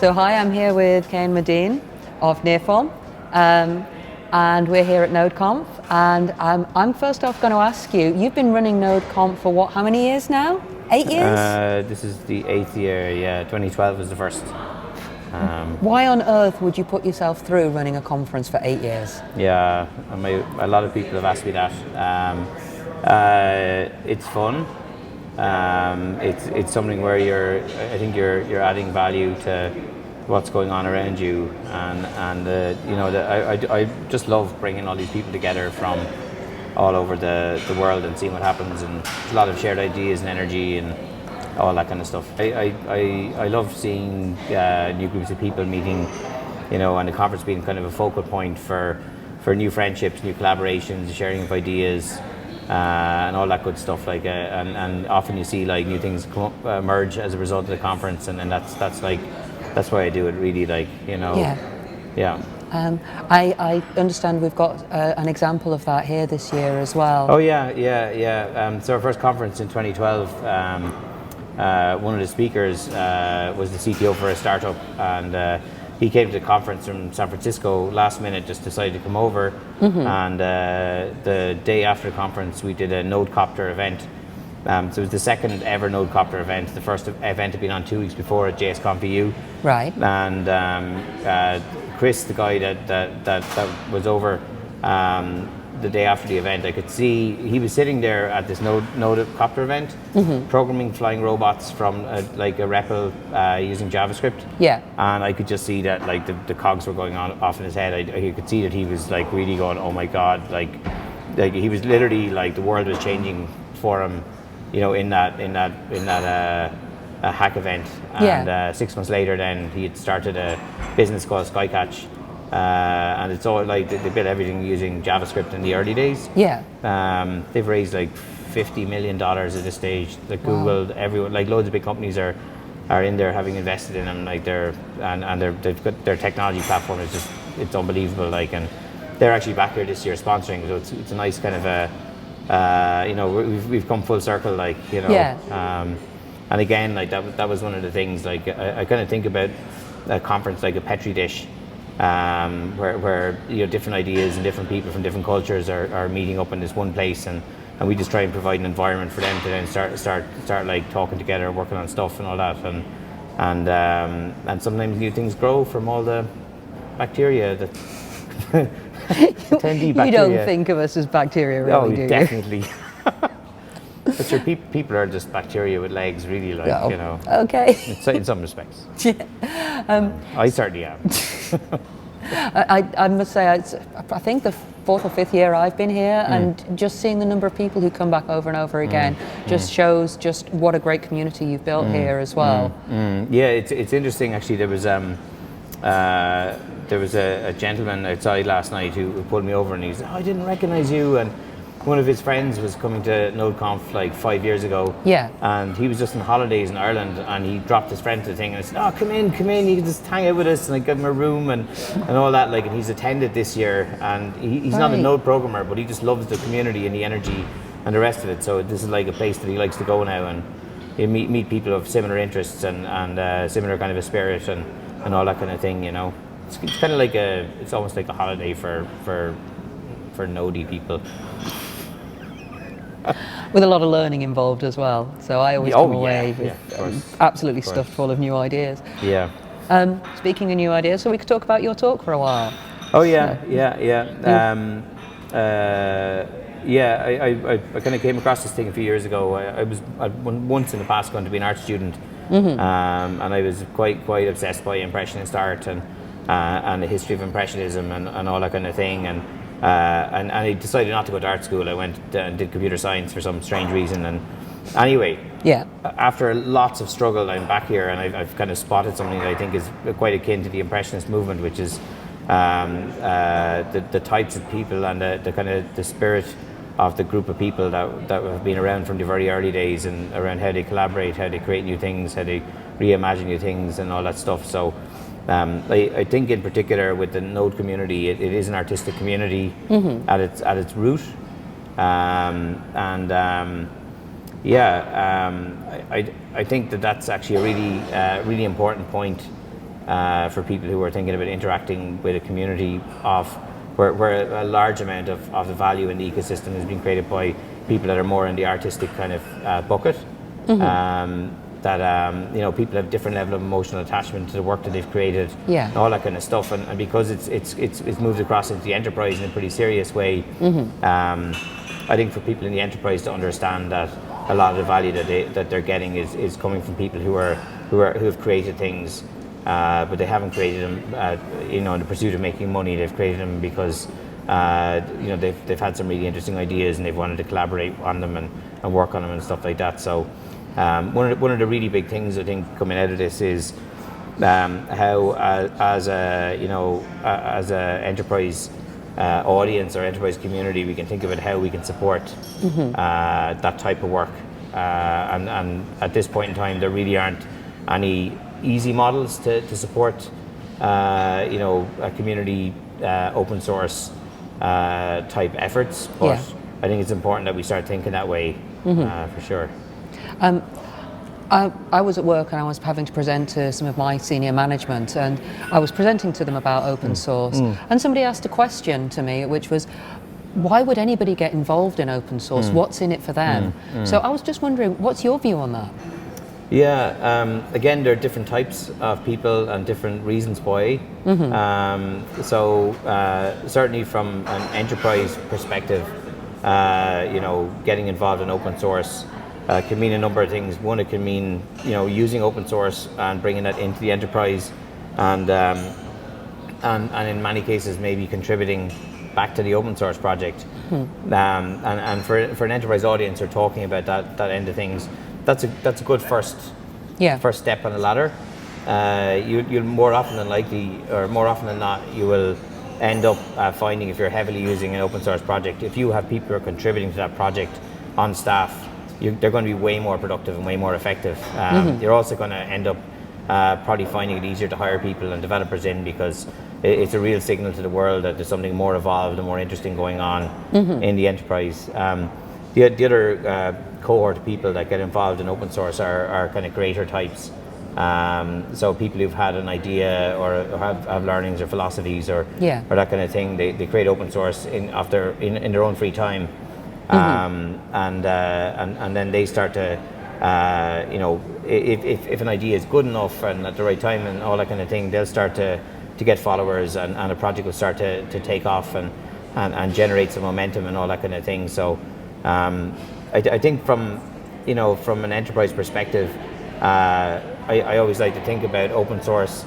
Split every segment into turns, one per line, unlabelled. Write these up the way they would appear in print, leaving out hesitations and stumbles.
So hi, I'm here with Cian Maidín of NearForm, and we're here at NodeConf. And I'm first off going to ask you, you've been running NodeConf for how many years now? 8 years?
This is the 8th year, yeah. 2012 was the first.
Why on earth would you put yourself through running a conference for 8 years?
Yeah, a lot of people have asked me that. It's fun. It's something where I think you're adding value to what's going on around you, and I just love bringing all these people together from all over the world and seeing what happens, and a lot of shared ideas and energy and all that kind of stuff. I love seeing new groups of people meeting, and the conference being kind of a focal point for new friendships, new collaborations, sharing of ideas, and all that good stuff. And often you see new things emerge as a result of the conference, and that's why I do it. Really, yeah.
I understand we've got an example of that here this year as well.
Oh yeah. So our first conference in 2012. One of the speakers was the CTO for a startup, and he came to the conference from San Francisco last minute, just decided to come over. And the day after the conference we did a NodeCopter event. So it was the second ever NodeCopter event. The first event had been on 2 weeks before at JSConf EU.
Right.
And Chris, the guy that was over the day after the event, I could see he was sitting there at this NodeCopter event, programming flying robots from a REPL using JavaScript.
Yeah.
And I could just see that the cogs were going off in his head. I could see that he was really going, oh my God, he was literally the world was changing for him, in that hack event. And 6 months later, then he had started a business called Skycatch. And it's all they built everything using JavaScript in the early days.
Yeah.
They've raised $50 million at this stage. Google, everyone, loads of big companies are in there having invested in them. They've got their technology platform is just, it's unbelievable. And they're actually back here this year sponsoring. So it's a nice kind of we've come full circle.
Yeah.
And again, that was one of the things. I kind of think about a conference like a petri dish. Where different ideas and different people from different cultures are meeting up in this one place, and we just try and provide an environment for them to then start talking together, working on stuff and all that, and sometimes new things grow from all the bacteria that attendee bacteria.
You don't think of us as bacteria, really, do you?
Definitely. But sure, people are just bacteria with legs, really,
Okay.
In some respects.
Yeah.
I certainly am.
I must say, I think the 4th or 5th year I've been here, and just seeing the number of people who come back over and over again just shows just what a great community you've built here as well.
Yeah, it's interesting actually. There was a gentleman outside last night who pulled me over, and he said, "Oh, I didn't recognize you," and one of his friends was coming to NodeConf 5 years ago.
Yeah.
And he was just on holidays in Ireland, and he dropped his friend to the thing and I said, "Oh, come in, you can just hang out with us," and I gave him a room and all that. And he's attended this year, and he's not a Node programmer, but he just loves the community and the energy and the rest of it. So this is a place that he likes to go now, and you meet people of similar interests and similar kind of a spirit and all that kind of thing. It's kind of it's almost like a holiday for Nodey people.
With a lot of learning involved as well. So I always come away with absolutely stuffed full of new ideas.
Yeah.
Speaking of new ideas, so we could talk about your talk for a while.
Oh yeah, I kind of came across this thing a few years ago. I'd once in the past going to be an art student, and I was quite obsessed by Impressionist art and the history of Impressionism and all that kind of thing. And I decided not to go to art school. I went and did computer science for some strange reason. And anyway, after lots of struggle, I'm back here, and I've kind of spotted something that I think is quite akin to the Impressionist movement, which is the types of people and the kind of the spirit of the group of people that have been around from the very early days, and around how they collaborate, how they create new things, how they reimagine new things, and all that stuff. So. I think in particular with the Node community, it is an artistic community at its root, I think that's actually a really important point for people who are thinking about interacting with a community of where a large amount of the value in the ecosystem is being created by people that are more in the artistic kind of bucket. People have different level of emotional attachment to the work that they've created, and all that kind of stuff. And because it's moved across into the enterprise in a pretty serious way, I think for people in the enterprise to understand that a lot of the value that they're getting is coming from people who have created things, but they haven't created them, in the pursuit of making money. They've created them because they've had some really interesting ideas and they've wanted to collaborate on them and work on them and stuff like that. So one of the really big things I think coming out of this is how as a enterprise audience or enterprise community, we can think about how we can support that type of work. And at this point in time, there really aren't any easy models to support a community open source type efforts, but I think it's important that we start thinking that way for sure.
I was at work and I was having to present to some of my senior management, and I was presenting to them about open source, and somebody asked a question to me which was, why would anybody get involved in open source? What's in it for them? So I was just wondering, what's your view on that?
Yeah, again, there are different types of people and different reasons why. Certainly from an enterprise perspective, getting involved in open source can mean a number of things. One, it can mean using open source and bringing that into the enterprise, and in many cases maybe contributing back to the open source project. And for an enterprise audience, or talking about that end of things, that's a good first step on the ladder. You'll more often than likely, or more often than not, you will end up finding, if you're heavily using an open source project, if you have people who are contributing to that project on staff, they're going to be way more productive and way more effective. You're also going to end up probably finding it easier to hire people and developers in, because it's a real signal to the world that there's something more evolved and more interesting going on in the enterprise. The other cohort of people that get involved in open source are kind of creator types. So people who've had an idea or have learnings or philosophies or that kind of thing, they create open source in their own free time. And then they start to, if an idea is good enough and at the right time and all that kind of thing, they'll start to get followers, and a project will start to take off and generate some momentum and all that kind of thing. So I think from an enterprise perspective, I always like to think about open source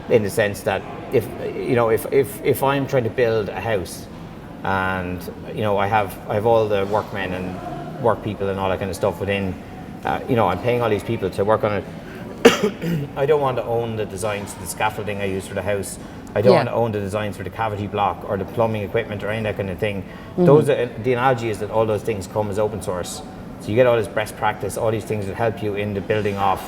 in the sense that if I'm trying to build a house, and I have all the workmen and work people and all that kind of stuff within, I'm paying all these people to work on it. I don't want to own the designs to the scaffolding I use for the house. I don't want to own the designs for the cavity block or the plumbing equipment or any of that kind of thing. The analogy is that all those things come as open source. So you get all this best practice, all these things that help you in the building of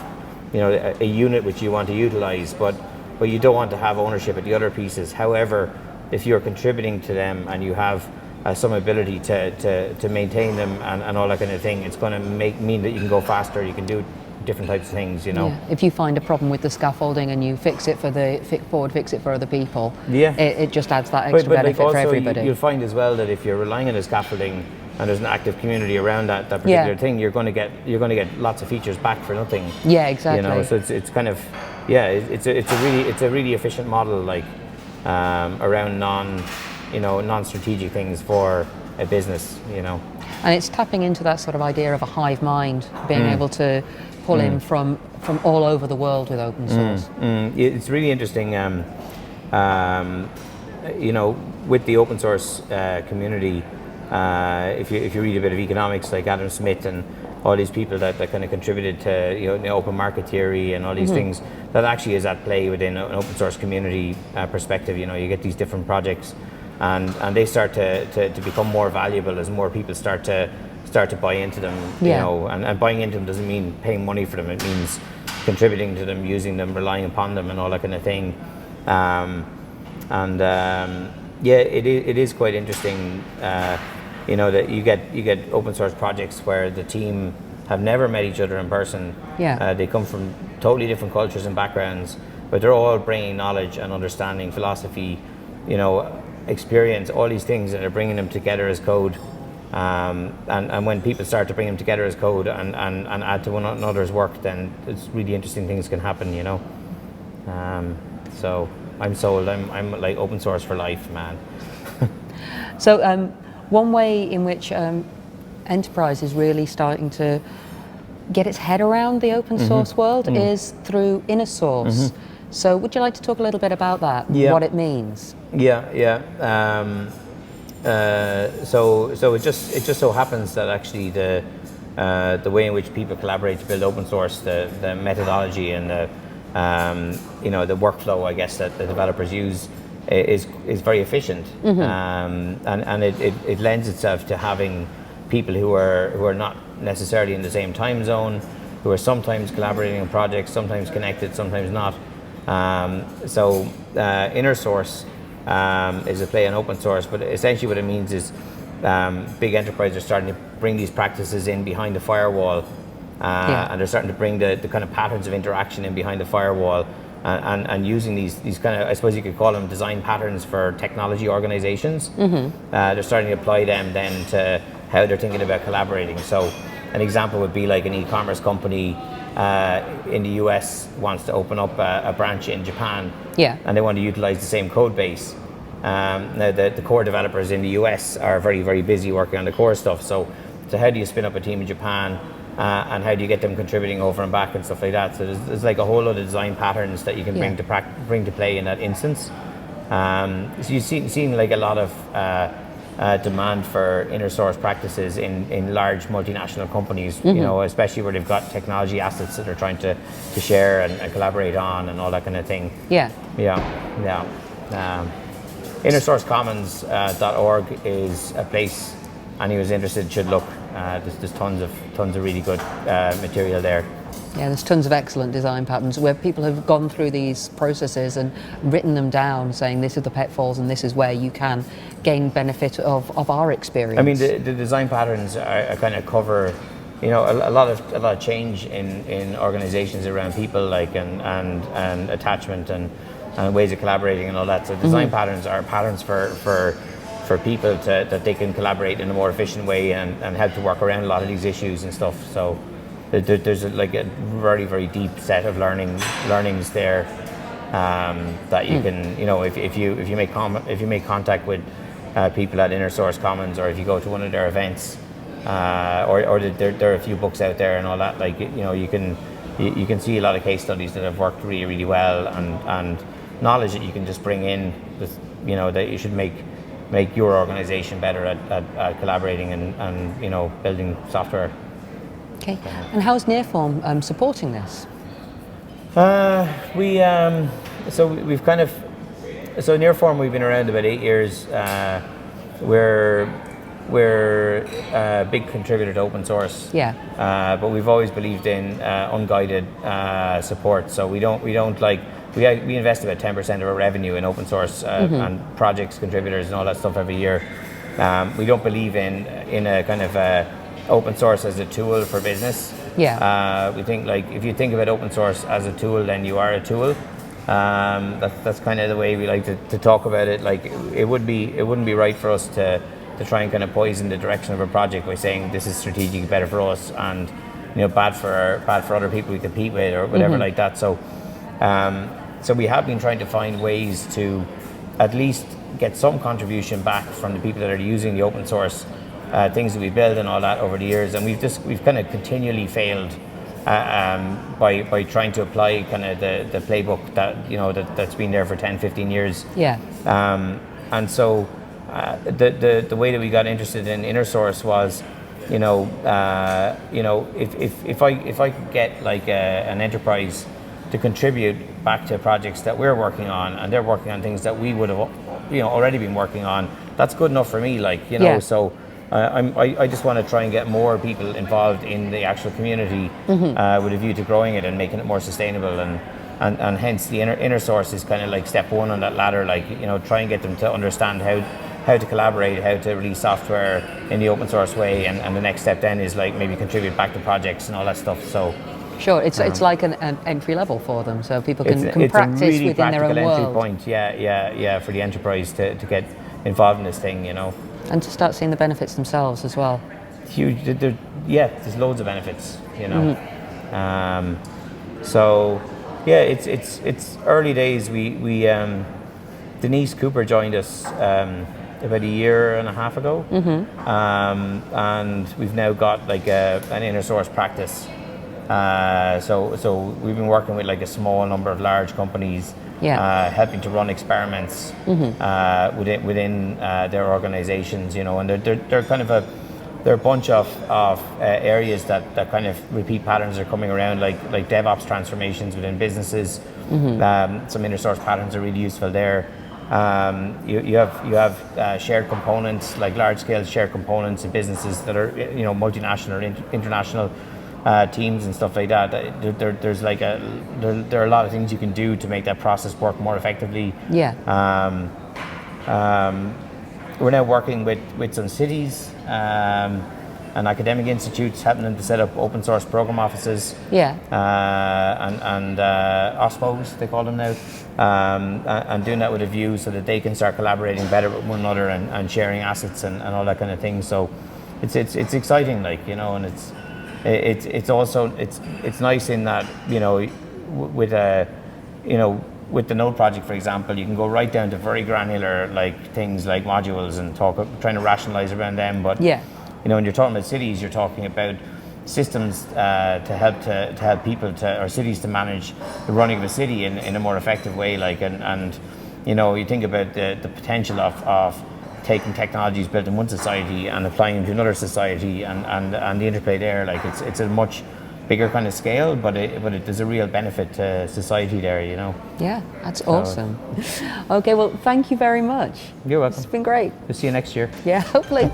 a unit which you want to utilize, but you don't want to have ownership of the other pieces. However, if you're contributing to them and you have some ability to maintain them and all that kind of thing, it's going to mean that you can go faster, you can do different types of things,
If you find a problem with the scaffolding and you fix it for other people, it just adds that extra benefit for everybody.
You'll find as well that if you're relying on the scaffolding and there's an active community around that particular thing, you're going to get lots of features back for nothing.
Yeah, exactly.
So it's kind of it's a really efficient model, like around non-strategic things for a business,
And it's tapping into that sort of idea of a hive mind, being able to pull in from all over the world with open source.
It's really interesting, with the open source community. If you read a bit of economics, like Adam Smith and all these people that kind of contributed to the open market theory and all these things, that actually is at play within an open source community perspective. You get these different projects, and they start to become more valuable as more people start to buy into them. And buying into them doesn't mean paying money for them. It means contributing to them, using them, relying upon them, and all that kind of thing. It is quite interesting. That you get open source projects where the team have never met each other in person. They come from totally different cultures and backgrounds, but they're all bringing knowledge and understanding, philosophy, you know, experience, all these things, and they're bringing them together as code. And when people start to bring them together as code and add to one another's work, then it's really interesting things can happen, you know. So I'm sold. I'm like open source for life, man.
So one way in which enterprise is really starting to get its head around the open source world is through InnerSource. So would you like to talk a little bit about that?
Yeah.
What it means?
Yeah. So it just so happens that actually the way in which people collaborate to build open source, the methodology and the you know, the workflow, I guess, that the developers use is very efficient, and it lends itself to having people who are not necessarily in the same time zone, who are sometimes collaborating on projects, sometimes connected, sometimes not. So InnerSource is a play on open source, but essentially what it means is big enterprises are starting to bring these practices in behind the firewall, and they're starting to bring the kind of patterns of interaction in behind the firewall, and using these kind of, I suppose you could call them design patterns for technology organizations. They're starting to apply them then to how they're thinking about collaborating. So an example would be like an e-commerce company in the US wants to open up a branch in Japan, and they want to utilize the same code base. Now the core developers in the US are very, very busy working on the core stuff. So how do you spin up a team in Japan, and how do you get them contributing over and back and stuff like that? So there's like a whole lot of design patterns that you can bring to play in that instance. So you've seen like a lot of demand for InnerSource practices in large multinational companies, you know, especially where they've got technology assets that they're trying to share and collaborate on and all that kind of thing. InnerSourceCommons.org is a place anyone who's interested should look. There's tons of really good material there.
Yeah, there's tons of excellent design patterns where people have gone through these processes and written them down, saying this is the pitfalls and this is where you can gain benefit of our experience.
I mean, the design patterns are kind of cover, you know, a lot of change in organizations around people, like and attachment and ways of collaborating and all that. So design patterns are patterns for people that they can collaborate in a more efficient way and help to work around a lot of these issues and stuff. So there's like a very, very deep set of learnings there that you can, you know, if you make contact with people at InnerSource Commons, or if you go to one of their events, or there are a few books out there and all that, like, you know, you can see a lot of case studies that have worked really, really well, and knowledge that you can just bring in, you know, that you should make your organization better at collaborating and you know, building software.
Okay, and how's NearForm supporting this?
So NearForm, we've been around about 8 years. We're a big contributor to open source. But we've always believed in unguided support. So we invest about 10% of our revenue in open source and projects, contributors, and all that stuff every year. We don't believe in a kind of open source as a tool for business. We think, like, if you think about open source as a tool, then you are a tool. That's kind of the way we like to talk about it. Like, it wouldn't be right for us to try and kind of poison the direction of a project by saying this is strategically better for us and, you know, bad for other people we compete with or whatever like that. So we have been trying to find ways to at least get some contribution back from the people that are using the open source things that we build and all that over the years, and we've kind of continually failed by trying to apply kind of the playbook that, you know, that's been there for 10-15 years. And so the way that we got interested in InnerSource was, you know, if I could get like an enterprise to contribute back to projects that we're working on, and they're working on things that we would have, you know, already been working on, that's good enough for me, like, you know. So I just want to try and get more people involved in the actual community with a view to growing it and making it more sustainable, and hence the InnerSource is kind of like step one on that ladder, like, you know, try and get them to understand how to collaborate, how to release software in the open source way, and the next step then is like maybe contribute back to projects and all that stuff. So
Sure, it's like an entry level for them, so people can practice
it's a really
within their own
practical entry
world.
point. Yeah, for the enterprise to get involved in this thing, you know.
And to start seeing the benefits themselves as well.
Huge. There's loads of benefits, you know. So yeah, it's early days. We Denise Cooper joined us about a year and a half ago, and we've now got like an InnerSource practice. So we've been working with like a small number of large companies, helping to run experiments within their organizations, you know, and they're kind of there are a bunch of areas that kind of repeat patterns are coming around, like DevOps transformations within businesses. Some InnerSource patterns are really useful there. You have shared components, like large scale shared components in businesses that are, you know, multinational or international teams and stuff like that. There are a lot of things you can do to make that process work more effectively. We're now working with some cities and academic institutes, helping them to set up open source program offices. And OSPOs, they call them now, and doing that with a view so that they can start collaborating better with one another and sharing assets and all that kind of thing. So it's exciting, like, you know, and it's also nice in that, you know, with the Node project, for example, you can go right down to very granular, like things like modules and trying to rationalize around them. But you know, when you're talking about cities, you're talking about systems to help people or cities to manage the running of a city in a more effective way. Like and you know, you think about the potential of taking technologies built in one society and applying them to another society and the interplay there. Like it's a much bigger kind of scale, but there's a real benefit to society there, you know.
Yeah, that's awesome. Okay, well, thank you very much.
You're welcome.
It's been great.
We'll see you next year.
Yeah, hopefully.